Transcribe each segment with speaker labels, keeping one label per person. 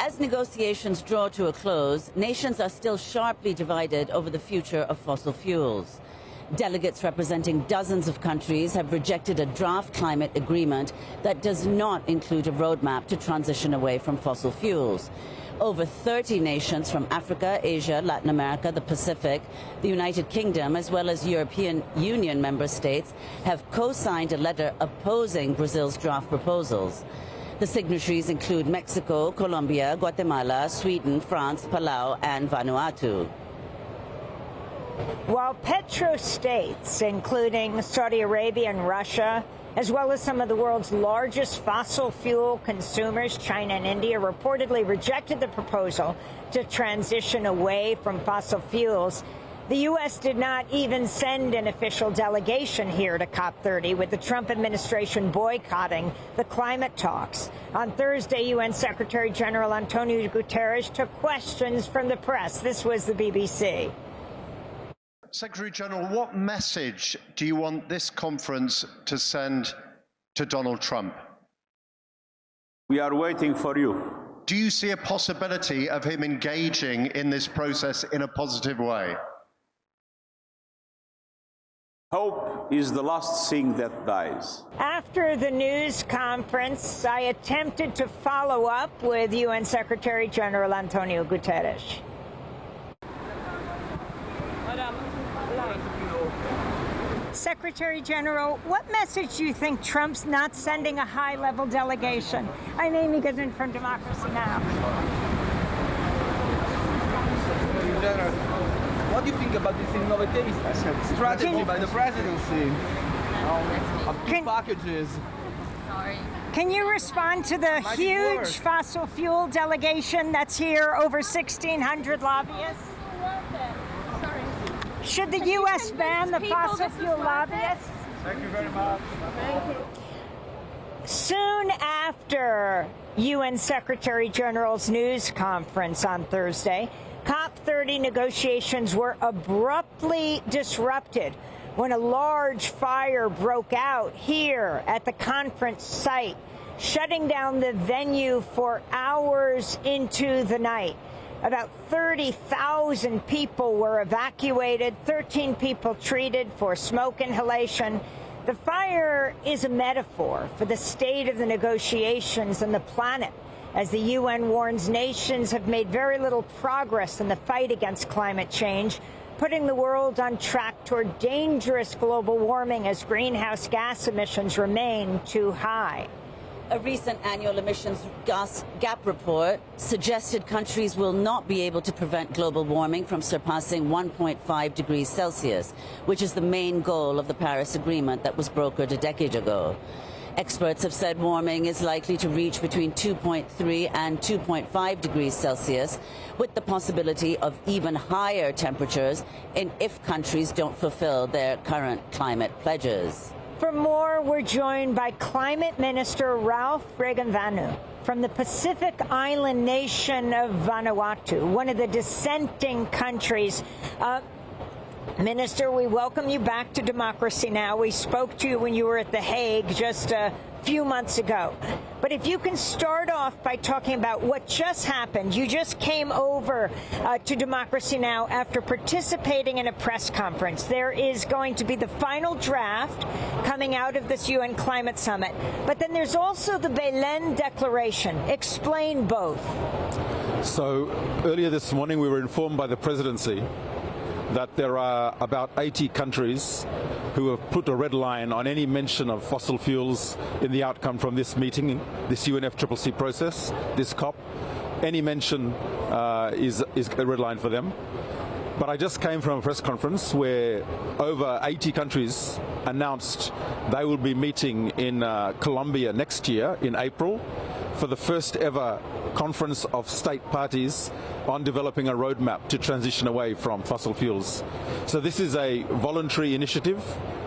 Speaker 1: As negotiations draw to a close, nations are still sharply divided over the future of fossil fuels. Delegates representing dozens of countries have rejected a draft climate agreement that does not include a roadmap to transition away from fossil fuels. Over 30 nations from Africa, Asia, Latin America, the Pacific, the United Kingdom, as well as European Union member states, have co-signed a letter opposing Brazil's draft proposals. The signatories include Mexico, Colombia, Guatemala, Sweden, France, Palau, and Vanuatu.
Speaker 2: While petrostates, including Saudi Arabia and Russia, as well as some of the world's largest fossil fuel consumers, China and India, reportedly rejected the proposal to transition away from fossil fuels, the U.S. did not even send an official delegation here to COP30, with the Trump administration boycotting the climate talks. On Thursday, UN Secretary General Antonio Guterres took questions from the press. This was the BBC.
Speaker 3: Secretary General, what message do you want this conference to send to Donald Trump?
Speaker 4: We are waiting for you.
Speaker 3: Do you see a possibility of him engaging in this process in a positive way?
Speaker 4: Hope is the last thing that dies.
Speaker 2: After the news conference, I attempted to follow up with UN Secretary General Antonio Guterres. Secretary General, what message do you think Trump's not sending a high-level delegation? I'm Amy Goodman from Democracy Now!
Speaker 5: What do you think about this innovative strategy by the presidency of two packages?
Speaker 2: Can you respond to the huge fossil fuel delegation that's here, over 1,600 lobbyists? Should the U.S. ban the fossil fuel lobbyists?
Speaker 5: Thank you very much.
Speaker 2: Thank you. Soon after UN Secretary General's news conference on Thursday, COP30 negotiations were abruptly disrupted when a large fire broke out here at the conference site, shutting down the venue for hours into the night. About 30,000 people were evacuated, 13 people treated for smoke inhalation. The fire is a metaphor for the state of the negotiations and the planet, as the UN warns nations have made very little progress in the fight against climate change, putting the world on track toward dangerous global warming as greenhouse gas emissions remain too high.
Speaker 1: A recent annual emissions gas gap report suggested countries will not be able to prevent global warming from surpassing 1.5 degrees Celsius, which is the main goal of the Paris Agreement that was brokered a decade ago. Experts have said warming is likely to reach between 2.3 and 2.5 degrees Celsius, with the possibility of even higher temperatures if countries don't fulfill their current climate pledges.
Speaker 2: For more, we're joined by Climate Minister Ralph Regenvanu from the Pacific island nation of Vanuatu, one of the dissenting countries. Minister, we welcome you back to Democracy Now! We spoke to you when you were at The Hague just a few months ago. But if you can start off by talking about what just happened. You just came over to Democracy Now! After participating in a press conference. There is going to be the final draft coming out of this UN Climate Summit. But then there's also the Belen Declaration. Explain both.
Speaker 6: So earlier this morning we were informed by the presidency that there are about 80 countries who have put a red line on any mention of fossil fuels in the outcome from this meeting, this UNFCCC process, this COP. Any mention is a red line for them. But I just came from a press conference where over 80 countries announced they will be meeting in Colombia next year in April for the first ever conference of state parties on developing a roadmap to transition away from fossil fuels. So this is a voluntary initiative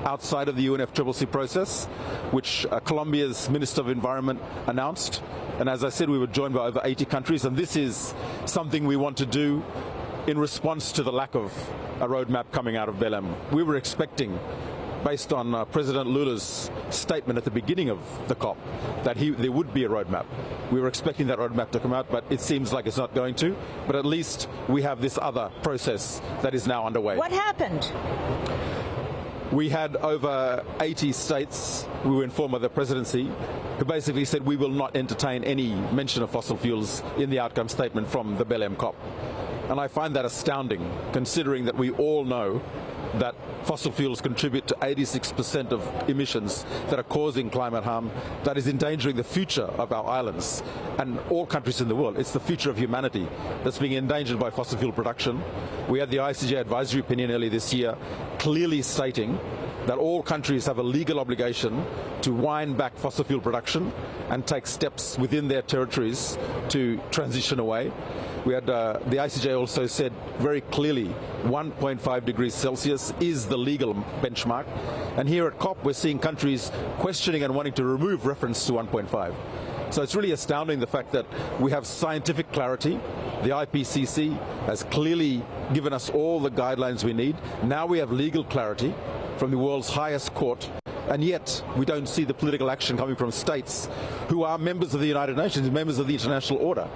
Speaker 6: outside of the UNFCCC process, which Colombia's Minister of Environment announced. And as I said, we were joined by over 80 countries, and this is something we want to do in response to the lack of a roadmap coming out of Belém. We were expecting based on President Lula's statement at the beginning of the COP, that there would be a roadmap. We were expecting that roadmap to come out, but it seems like it's not going to. But at least we have this other process that is now underway.
Speaker 2: What happened?
Speaker 6: We had over 80 states, we were informed by the presidency, who basically said we will not entertain any mention of fossil fuels in the outcome statement from the Belém COP. And I find that astounding, considering that we all know that fossil fuels contribute to 86% of emissions that are causing climate harm, that is endangering the future of our islands and all countries in the world. It's the future of humanity that's being endangered by fossil fuel production. We had the ICJ advisory opinion earlier this year clearly stating that all countries have a legal obligation to wind back fossil fuel production and take steps within their territories to transition away. We had the ICJ also said very clearly 1.5 degrees Celsius is the legal benchmark. And here at COP, we're seeing countries questioning and wanting to remove reference to 1.5. So it's really astounding the fact that we have scientific clarity. The IPCC has clearly given us all the guidelines we need. Now we have legal clarity from the world's highest court. And yet we don't see the political action coming from states who are members of the United Nations, members of the international order.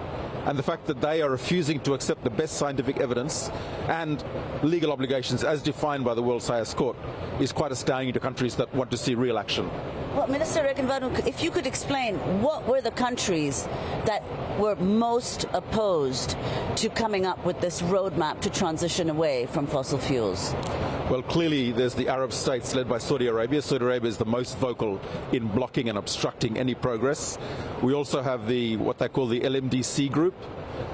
Speaker 6: And the fact that they are refusing to accept the best scientific evidence and legal obligations as defined by the world's highest court is quite astounding to countries that want to see real action.
Speaker 1: Well, Minister Regenvanu, if you could explain, what were the countries that were most opposed to coming up with this roadmap to transition away from fossil fuels?
Speaker 6: Well, clearly there's the Arab states led by Saudi Arabia. Saudi Arabia is the most vocal in blocking and obstructing any progress. We also have what they call the LMDC group,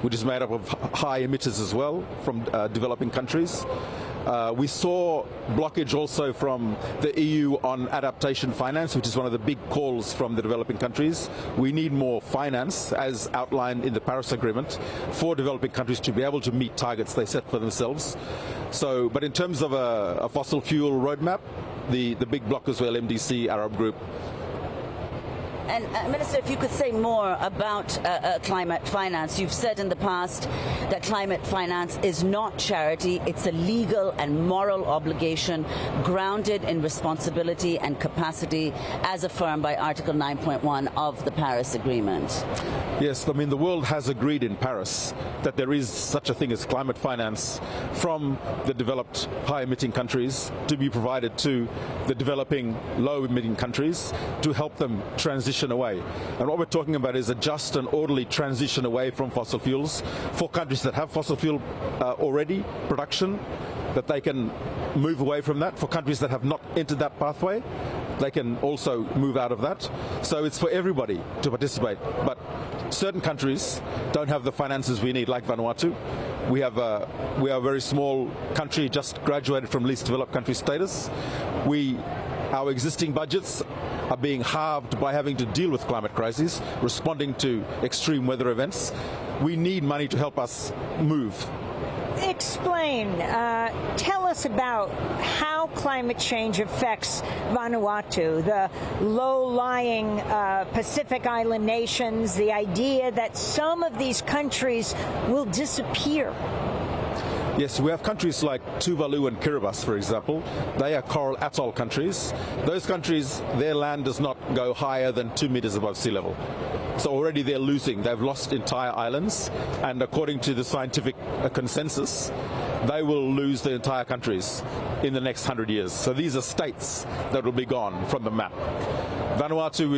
Speaker 6: which is made up of high emitters as well from developing countries. We saw blockage also from the EU on adaptation finance, which is one of the big calls from the developing countries. We need more finance, as outlined in the Paris Agreement, for developing countries to be able to meet targets they set for themselves. So, but in terms of a fossil fuel roadmap, the big blockers were LMDC, Arab Group.
Speaker 1: And Minister, if you could say more about climate finance. You've said in the past that climate finance is not charity. It's a legal and moral obligation grounded in responsibility and capacity as affirmed by Article 9.1 of the Paris Agreement.
Speaker 6: Yes, I mean, the world has agreed in Paris that there is such a thing as climate finance from the developed high-emitting countries to be provided to the developing low-emitting countries to help them transition away. And what we're talking about is a just and orderly transition away from fossil fuels for countries that have fossil fuel already production, that they can move away from that. For countries that have not entered that pathway, they can also move out of that. So it's for everybody to participate. But certain countries don't have the finances we need, like Vanuatu. We are a very small country, just graduated from least developed country status. Our existing budgets are being halved by having to deal with climate crises, responding to extreme weather events. We need money to help us move.
Speaker 2: Explain, tell us about how climate change affects Vanuatu, the low-lying Pacific Island nations, the idea that some of these countries will disappear.
Speaker 6: Yes, we have countries like Tuvalu and Kiribati, for example. They are coral atoll countries. Those countries, their land does not go higher than 2 meters above sea level. So already they're losing. They've lost entire islands. And according to the scientific consensus, they will lose the entire countries in the next 100 years. So these are states that will be gone from the map. Vanuatu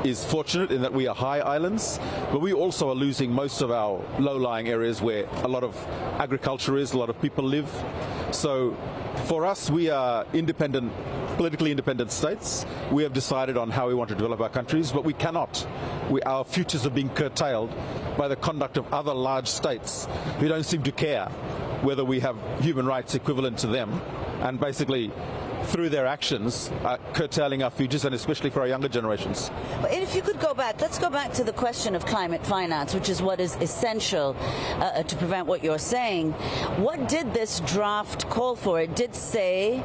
Speaker 6: is fortunate in that we are high islands, but we also are losing most of our low-lying areas where a lot of agriculture is, a lot of people live. So for us, we are independent, politically independent states. We have decided on how we want to develop our countries, but we cannot. Our futures are being curtailed by the conduct of other large states who don't seem to care whether we have human rights equivalent to them, and basically through their actions, curtailing our futures, and especially for our younger generations.
Speaker 1: But if you could go back, let's go back to the question of climate finance, which is what is essential to prevent what you're saying. What did this draft call for? It did say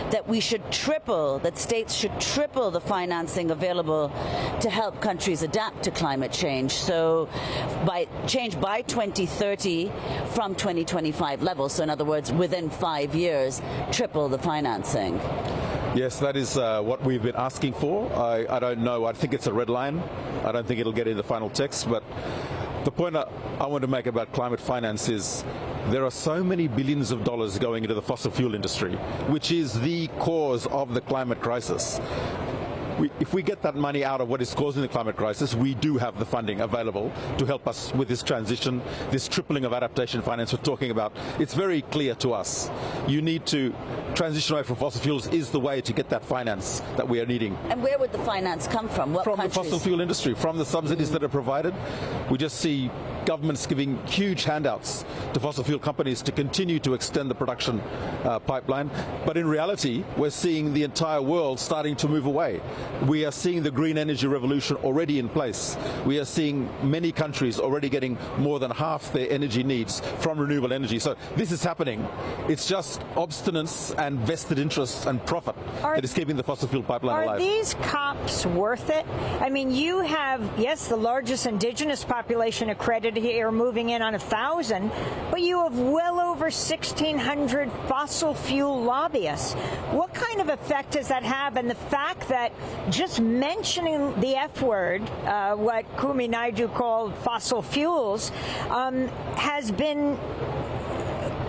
Speaker 1: that we should that states should triple the financing available to help countries adapt to climate change. So by 2030 from 2025 levels. So in other words, within 5 years, triple the financing.
Speaker 6: Yes, that is what we've been asking for. I don't know. I think it's a red line. I don't think it'll get in the final text. But the point I want to make about climate finance is there are so many billions of dollars going into the fossil fuel industry, which is the cause of the climate crisis. If we get that money out of what is causing the climate crisis, we do have the funding available to help us with this transition, this tripling of adaptation finance we're talking about. It's very clear to us. You need to transition away from fossil fuels is the way to get that finance that we are needing.
Speaker 1: And where would the finance come from? What
Speaker 6: From
Speaker 1: countries?
Speaker 6: the fossil fuel industry, from the subsidies that are provided. We just see governments giving huge handouts to fossil fuel companies to continue to extend the production pipeline. But in reality, we're seeing the entire world starting to move away. We are seeing the green energy revolution already in place. We are seeing many countries already getting more than half their energy needs from renewable energy. So this is happening. It's just obstinance and vested interests and profit that is keeping the fossil fuel pipeline alive.
Speaker 2: Are these COPs worth it? I mean, you have, yes, the largest indigenous population accredited here, moving in on 1,000, but you have well over 1,600 fossil fuel lobbyists. What kind of effect does that have? And the fact that just mentioning the F word, what Kumi Naidoo called fossil fuels, has been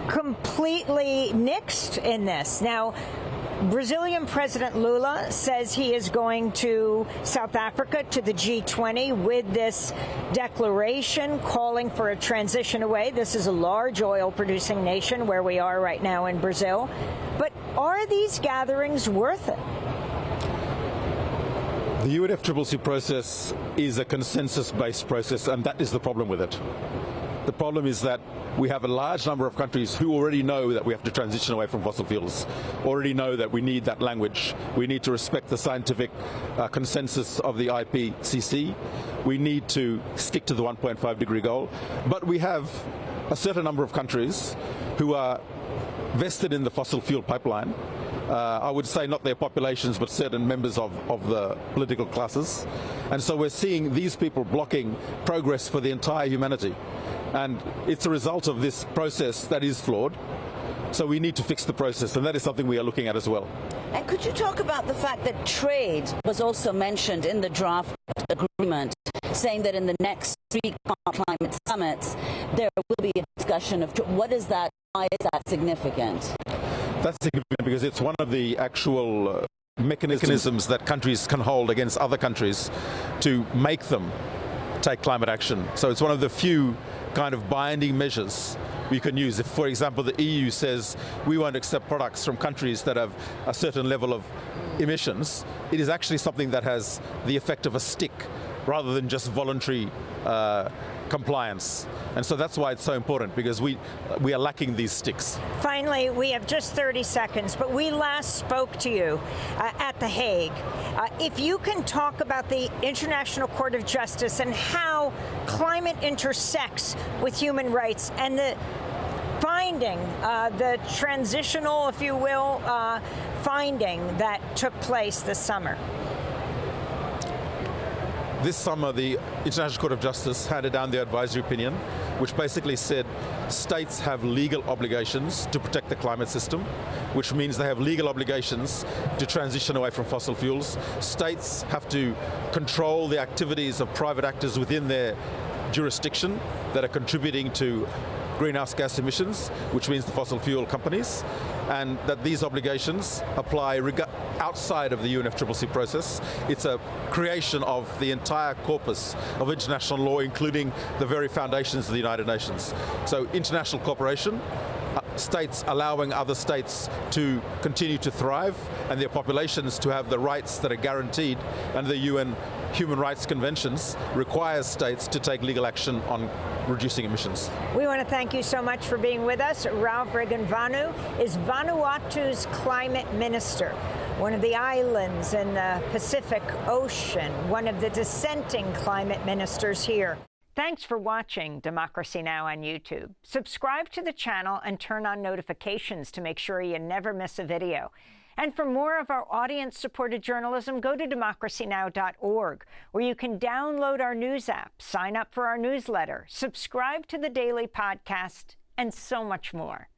Speaker 2: completely nixed in this. Now, Brazilian President Lula says he is going to South Africa to the G20 with this declaration calling for a transition away. This is a large oil-producing nation where we are right now in Brazil. But are these gatherings worth it?
Speaker 6: The UNFCCC process is a consensus-based process, and that is the problem with it. The problem is that we have a large number of countries who already know that we have to transition away from fossil fuels, already know that we need that language. We need to respect the scientific consensus of the IPCC. We need to stick to the 1.5 degree goal. But we have a certain number of countries who are vested in the fossil fuel pipeline. I would say not their populations, but certain members of the political classes. And so we're seeing these people blocking progress for the entire humanity. And it's a result of this process that is flawed. So we need to fix the process, and that is something we are looking at as well.
Speaker 1: And could you talk about the fact that trade was also mentioned in the draft agreement, saying that in the next 3 climate summits, there will be a discussion of what is that, why is that significant?
Speaker 6: That's significant because it's one of the actual mechanisms that countries can hold against other countries to make them take climate action. So it's one of the few kind of binding measures we can use. If, for example, the EU says we won't accept products from countries that have a certain level of emissions, it is actually something that has the effect of a stick rather than just voluntary compliance. And so that's why it's so important, because we are lacking these sticks.
Speaker 2: Finally, we have just 30 seconds, but we last spoke to you at The Hague. If you can talk about the International Court of Justice and how climate intersects with human rights and the finding, the transitional, if you will, finding that took place this summer.
Speaker 6: This summer, the International Court of Justice handed down their advisory opinion, which basically said states have legal obligations to protect the climate system, which means they have legal obligations to transition away from fossil fuels. States have to control the activities of private actors within their jurisdiction that are contributing to greenhouse gas emissions, which means the fossil fuel companies, and that these obligations apply outside of the UNFCCC process. It's a creation of the entire corpus of international law, including the very foundations of the United Nations. So international cooperation, states allowing other states to continue to thrive and their populations to have the rights that are guaranteed under the UN Human Rights Conventions, requires states to take legal action on reducing emissions.
Speaker 2: We want to thank you so much for being with us. Ralph Regenvanu is Vanuatu's climate minister, one of the islands in the Pacific Ocean, one of the dissenting climate ministers here. Thanks for watching Democracy Now! On YouTube. Subscribe to the channel and turn on notifications to make sure you never miss a video. And for more of our audience-supported journalism, go to democracynow.org, where you can download our news app, sign up for our newsletter, subscribe to the daily podcast, and so much more.